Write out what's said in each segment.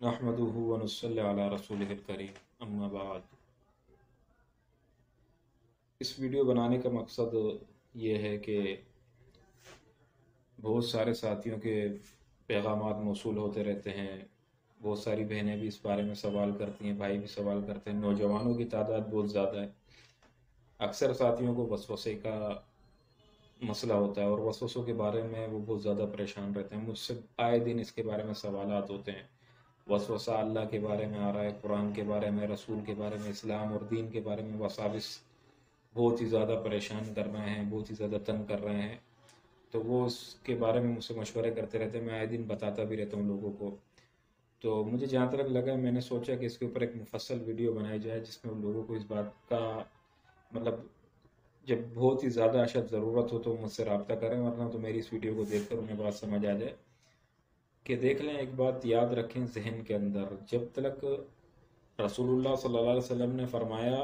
नहमदुहु व नुसल्ली अला रसूलिहिल करीम, अम्मा बाद। इस वीडियो बनाने का मकसद ये है कि बहुत सारे साथियों के पैगामात मौसूल होते रहते हैं। बहुत सारी बहनें भी इस बारे में सवाल करती हैं, भाई भी सवाल करते हैं, नौजवानों की तादाद बहुत ज़्यादा है। अक्सर साथियों को वसवसे का मसला होता है और वसवसों के बारे में वो बहुत ज़्यादा परेशान रहते हैं। मुझसे आए दिन इसके बारे में सवालात होते हैं। वसवसा अल्लाह के बारे में आ रहा है, कुरान के बारे में, रसूल के बारे में, इस्लाम और दीन के बारे में वसाविस बहुत ही ज़्यादा परेशान कर रहे हैं, बहुत ही ज़्यादा तंग कर रहे हैं। तो वो उसके बारे में मुझसे मशवरे करते रहते हैं, मैं आए दिन बताता भी रहता हूँ लोगों को। तो मुझे जहाँ तक लगा, मैंने सोचा कि इसके ऊपर एक मुफस्सल वीडियो बनाई जाए जिसमें उन लोगों को इस बात का मतलब जब बहुत ही ज़्यादा अशद ज़रूरत हो तो मुझसे रब्ता करें, वरना तो मेरी इस वीडियो को देख कर उन्हें बात समझ आ जाए। कि देख लें, एक बात याद रखें जहन के अंदर, जब तक रसूलुल्लाह सल्लल्लाहु अलैहि वसल्लम ने फरमाया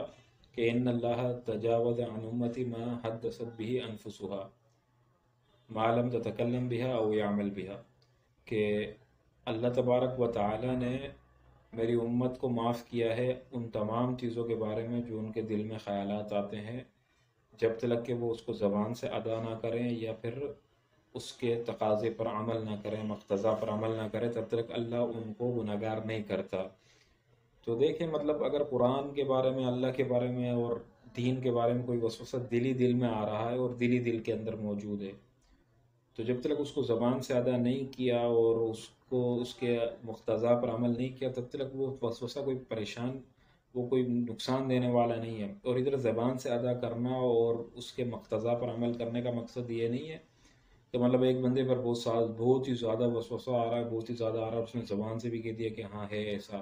कि इन्नल्लाह तजावज़ अन उम्मती मा हद्दसत बिही अनफुसुहा मा लम ततकल्लम बिहा औ यामल बिहा, कि अल्लाह तबारक व तआला ने मेरी उम्मत को माफ़ किया है उन तमाम चीज़ों के बारे में जो उनके दिल में ख़यालात आते हैं, जब तक कि वो उसको ज़बान से अदा ना करें या फिर उसके तकाज़े पर अमल ना करें, मक़्तज़ा पर अमल ना करें, तब तक अल्लाह उनको गुनहगार नहीं करता। तो देखें, मतलब अगर कुरान के बारे में, अल्लाह के बारे में और दीन के बारे में कोई वसवसा दिल ही दिल में आ रहा है और दिल ही दिल के अंदर मौजूद है, तो जब तक उसको ज़बान से अदा नहीं किया और उसको उसके मुक़्तज़ा पर अमल नहीं किया, तब तक वो वसवसा कोई परेशान, वो कोई नुकसान देने वाला नहीं है। और इधर ज़बान से अदा करना और उसके मुक़्तज़ा पर अमल करने का मकसद ये नहीं है कि मतलब एक बंदे पर बहुत ही ज़्यादा वसवसा आ रहा है, बहुत ही ज़्यादा आ रहा है, उसने ज़बान से भी कह दिया कि हाँ है ऐसा,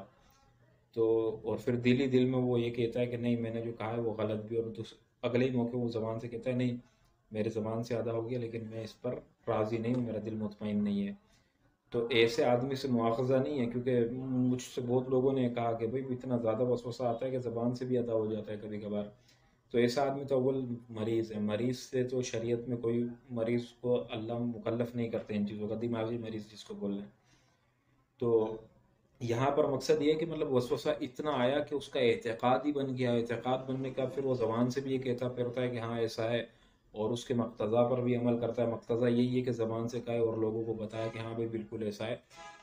तो और फिर दिल ही दिल में वो ये कहता है कि नहीं, मैंने जो कहा है वो गलत भी, और अगले ही मौके वो ज़बान से कहता है नहीं, मेरे ज़बान से अदा हो गया लेकिन मैं इस पर राज़ी नहीं हूँ, मेरा दिल मुतमईन नहीं है। तो ऐसे आदमी से मुआखज़ा नहीं है, क्योंकि मुझसे बहुत लोगों ने कहा कि भाई इतना ज़्यादा वसवसा आता है कि ज़बान से भी अदा हो जाता है कभी कभार। तो ऐसा आदमी तो अव्वल मरीज़ है। मरीज़ से तो शरीयत में कोई मरीज़ को अल्लाह मुकल्लफ़ नहीं करते इन चीज़ों का, दिमागी मरीज़ जिसको बोल रहे हैं। तो यहाँ पर मकसद ये है कि मतलब वसवसा इतना आया कि उसका एतक़ाद ही बन गया। एतक़ाद बनने का फिर वो ज़बान से भी ये कहता फिरता है कि हाँ ऐसा है, और उसके मक़्तज़ा पर भी अमल करता है। मक़्तज़ा यही है कि ज़बान से कहे और लोगों को बताए कि हाँ भाई बिल्कुल ऐसा है।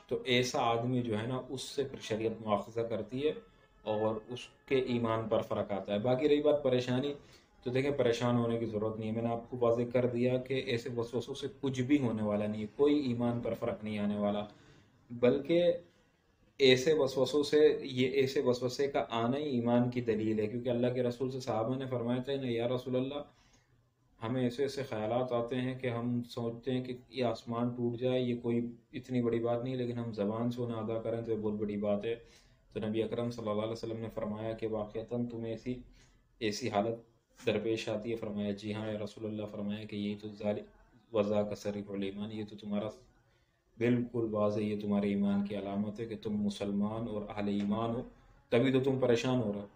तो ऐसा आदमी जो है ना, उससे फिर शरीयत मुआख़ज़ा करती है और उसके ईमान पर फ़र्क आता है। बाकी रही बात परेशानी, तो देखें, परेशान होने की ज़रूरत नहीं है। मैंने आपको वाज़ेह कर दिया कि ऐसे वसवसों से कुछ भी होने वाला नहीं है, कोई ईमान पर फ़र्क नहीं आने वाला। बल्कि ऐसे वसवसों से, ये ऐसे वसवसे का आना ही ईमान की दलील है, क्योंकि अल्लाह के रसूल से सहाबा ने फरमाया था ना, या रसूल अल्लाह, हमें ऐसे ऐसे ख्यालात आते हैं कि हम सोचते हैं कि ये आसमान टूट जाए, ये कोई इतनी बड़ी बात नहीं, लेकिन हम ज़बान से उन्हें अदा करें तो ये बहुत बड़ी बात है। तो नबी अकरम सल्लल्लाहु अलैहि वसल्लम ने फरमाया कि वाक़अतन तुम्हें ऐसी ऐसी हालत दरपेश आती है? फरमाया जी हाँ या रसूल अल्लाह। फरमाया कि यही तो ज़ाली वज़ा का सरीफ़ुल ईमान, ये तो तुम्हारा बिल्कुल वाज़ेह, ये तुम्हारे ईमान की अलामत है कि तुम मुसलमान और अहले ईमान हो, तभी तो तुम परेशान हो रहे हो।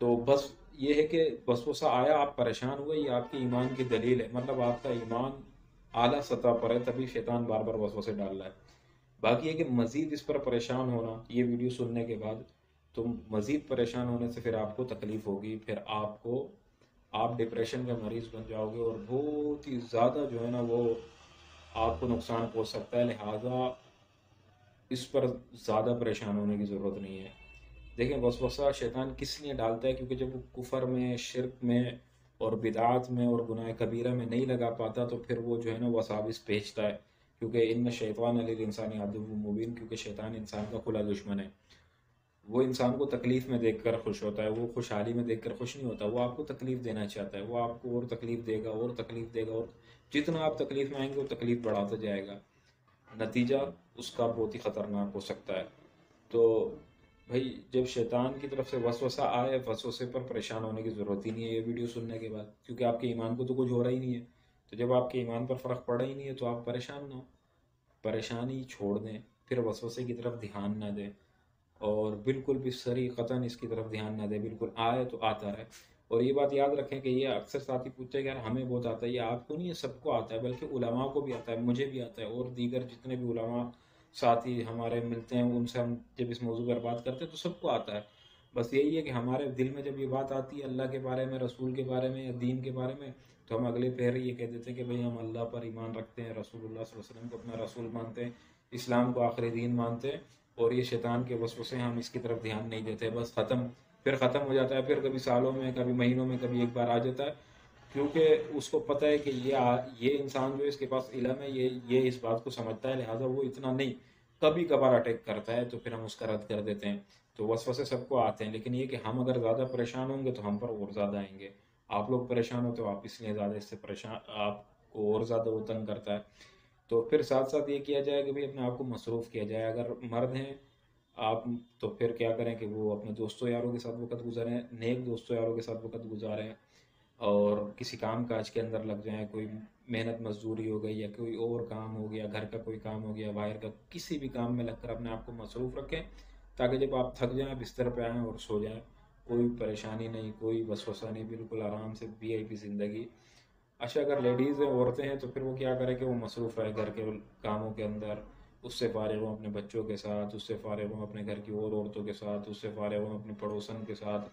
तो बस ये है कि वसवसा आया, आप परेशान हुए, ये आपके ईमान की दलील है, मतलब आपका ईमान आला सतह पर है, तभी शैतान बार बार वसवसे डाल रहा है। बाकी है कि मज़ीद इस पर परेशान होना, ये वीडियो सुनने के बाद तो मज़ीद परेशान होने से फिर आपको तकलीफ़ होगी, फिर आप डिप्रेशन के मरीज़ बन जाओगे और बहुत ही ज़्यादा जो है ना वो आपको नुकसान पहुँच सकता है। लिहाजा इस पर ज़्यादा परेशान होने की ज़रूरत नहीं है। देखें, वसवसा शैतान किस लिए डालता है, क्योंकि जब वो कुफ़र में, शिर्क में और बिदआत में और गुनाह कबीरा में नहीं लगा पाता, तो फिर वो जो है ना वसाविस भेजता है। क्योंकि इन्न शैतान लिल इंसानी अदुव्वुम मुबीन, क्योंकि शैतान इंसान का खुला दुश्मन है। वो इंसान को तकलीफ़ में देखकर खुश होता है, वो खुशहाली में देखकर खुश नहीं होता, वो आपको तकलीफ़ देना चाहता है, वो आपको और तकलीफ़ देगा और तकलीफ़ देगा, और जितना आप तकलीफ़ में आएंगे वो तकलीफ़ बढ़ाता जाएगा। नतीजा उसका बहुत ही ख़तरनाक हो सकता है। तो भाई, जब शैतान की तरफ से वसवसा आए, वसवसे पर परेशान होने की ज़रूरत ही नहीं है ये वीडियो सुनने के बाद, क्योंकि आपके ईमान को तो कुछ हो रहा ही नहीं है। तो जब आपके ईमान पर फ़र्क पड़ा ही नहीं है तो आप परेशान ना हो, परेशानी छोड़ दें, फिर वसवसे की तरफ ध्यान ना दें, और बिल्कुल भी सरीक़तन इसकी तरफ ध्यान ना दें, बिल्कुल आए तो आता रहे। और ये बात याद रखें कि ये अक्सर साथी पूछते हैं कि यार हमें बहुत आता है, ये आपको नहीं, ये सबको आता है, बल्कि उलमा को भी आता है, मुझे भी आता है, और दीगर जितने भी उलमा ساتھی ہمارے ملتے ہیں ان سے ہم جب اس موضوع پر بات کرتے ہیں تو سب کو آتا ہے. بس یہی ہے کہ ہمارے دل میں جب یہ بات آتی ہے اللہ کے بارے میں، رسول کے بارے میں یا دین کے بارے میں، تو ہم اگلے پہر یہ کہہ دیتے ہیں کہ بھئی ہم اللہ پر ایمان رکھتے ہیں، رسول اللہ صلی اللہ علیہ وسلم کو اپنا رسول مانتے ہیں، اسلام کو آخری دین مانتے ہیں، اور یہ شیطان کے وسوسے ہم اس کی طرف دھیان نہیں دیتے. بس پھر ختم ہو جاتا ہے. پھر کبھی سالوں میں، کبھی مہینوں میں، کبھی ایک بار آ جاتا ہے، کیونکہ اس کو پتہ ہے کہ یہ انسان جو اس کے پاس علم ہے، یہ اس بات کو سمجھتا ہے، لہٰذا وہ اتنا نہیں، کبھی کبھار اٹیک کرتا ہے تو پھر ہم اس کا رد کر دیتے ہیں. تو وسوسے سب کو آتے ہیں، لیکن یہ کہ ہم اگر زیادہ پریشان ہوں گے تو ہم پر اور زیادہ آئیں گے. آپ لوگ پریشان ہو تو آپ اس لیے زیادہ اس سے پریشان، آپ کو اور زیادہ وہ تنگ کرتا ہے. تو پھر ساتھ ساتھ یہ کیا جائے کہ بھئی اپنے آپ کو مصروف کیا جائے. اگر مرد ہیں آپ تو پھر کیا کریں کہ وہ اپنے دوستوں یاروں کے ساتھ وقت گزاریں، نیک دوستوں یاروں کے ساتھ وقت گزاریں، اور کسی کام کاج کے اندر لگ جائیں. کوئی محنت مزدوری ہو گئی یا کوئی اور کام ہو گیا، گھر کا کوئی کام ہو گیا، باہر کا کسی بھی کام میں لگ کر اپنے آپ کو مصروف رکھیں، تاکہ جب آپ تھک جائیں بستر پہ آئیں اور سو جائیں. کوئی پریشانی نہیں، کوئی وسوسہ نہیں، بالکل آرام سے VIP زندگی. اچھا اگر لیڈیز ہیں، عورتیں ہیں، تو پھر وہ کیا کریں کہ وہ مصروف رہے گھر کے کاموں کے اندر. اس سے فارغ ہوں اپنے بچوں کے ساتھ، اس سے فارغ ہوں اپنے گھر کی اور عورتوں کے ساتھ، اس سے فارغ ہوں اپنے پڑوسن کے ساتھ.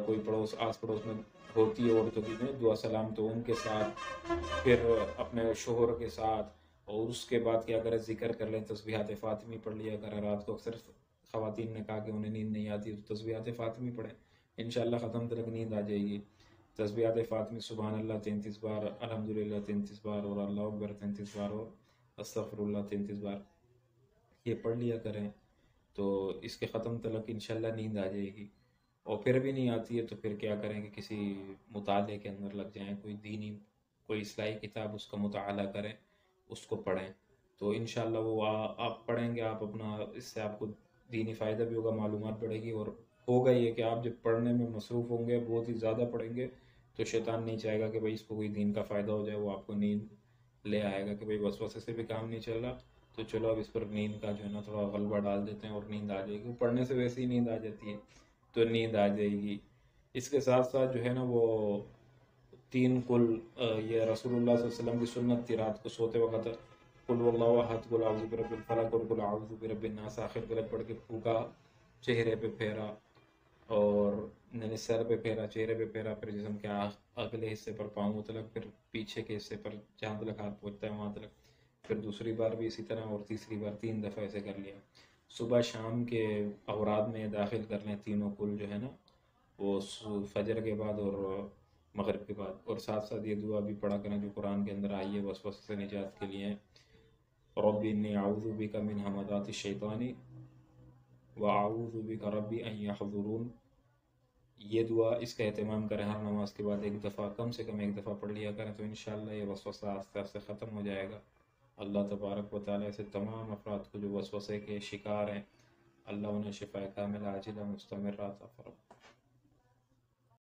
کوئی آس پڑوس میں ہوتی ہے عورتوں کی دعا سلام تو ان کے ساتھ، پھر اپنے شوہر کے ساتھ. اور اس کے بعد کیا کریں، ذکر کر لیں، تسبیحات فاطمی پڑھ لیا کریں. رات کو اکثر خواتین نے کہا کہ انہیں نیند نہیں آتی تو تسبیحات فاطمی پڑھیں، انشاءاللہ ختم تک نیند آ جائے گی. تسبیحات فاطمی سبحان اللہ 33 بار، الحمدللہ 33 بار، اور اللہ اکبر 33 بار، اور استغفر اللہ 33 بار یہ پڑھ لیا کریں. تو اس کے ختم تلک انشاءاللہ نیند آ جائے گی. اور پھر بھی نہیں آتی ہے تو پھر کیا کریں کہ کسی مطالعے کے اندر لگ جائیں، کوئی دینی، کوئی اصلاحی کتاب اس کا مطالعہ کریں، اس کو پڑھیں. تو انشاءاللہ وہ آپ پڑھیں گے، آپ اپنا اس سے آپ کو دینی فائدہ بھی ہوگا، معلومات بڑھے گی. اور ہوگا یہ کہ آپ جب پڑھنے میں مصروف ہوں گے، بہت ہی زیادہ پڑھیں گے، تو شیطان نہیں چاہے گا کہ بھئی اس کو کوئی دین کا فائدہ ہو جائے. وہ آپ کو نیند لے آئے گا کہ بھئی وسوسے سے بھی کام نہیں چل رہا، تو چلو اب اس پر نیند کا جو ہے نا تھوڑا غلبہ ڈال دیتے ہیں اور نیند آ جائے گی. پڑھنے سے ویسے ہی نیند آ جاتی ہے تو نیند آ جائے گی. اس کے ساتھ ساتھ جو ہے نا وہ 3 کل، یہ رسول اللہ صلی اللہ علیہ وسلم کی سنت تھی، رات کو سوتے وقت قل هو اللہ احد، قل اعوذ برب الفلق، اور قل اعوذ برب الناس آخر تک پڑھ کے پھونکا، چہرے پہ پھیرا، اور سر پہ پھیرا، چہرے پہ پھیرا، پھر جسم کے اگلے حصے پر پاؤں تلک، پھر پیچھے کے حصے پر جہاں تلک ہاتھ پہنچتا ہے وہاں تلک، پھر دوسری بار بھی اسی طرح، اور تیسری بار 3 دفعہ ایسے کر لیا. صبح شام کے اوراد میں داخل کر لیں تینوں کل جو ہے نا، وہ فجر کے بعد اور مغرب کے بعد. اور ساتھ ساتھ یہ دعا بھی پڑھا کریں جو قرآن کے اندر آئی ہے وسوسے سے نجات کے لیے: رب انی اعوذ بک من ہمزات الشیطان واعوذ بک رب ان یحضرون. یہ دعا اس کا اہتمام کریں، ہر نماز کے بعد ایک دفعہ، کم سے کم ایک دفعہ پڑھ لیا کریں، تو انشاءاللہ یہ وسوسہ آہستہ آہستہ ختم ہو جائے گا. اللہ تبارک و تعالیٰ سے تمام افراد کو جو وسوسے کے شکار ہیں، اللہ انہیں شفا کاملہ عاجلہ مستمرہ عطا فرمائے.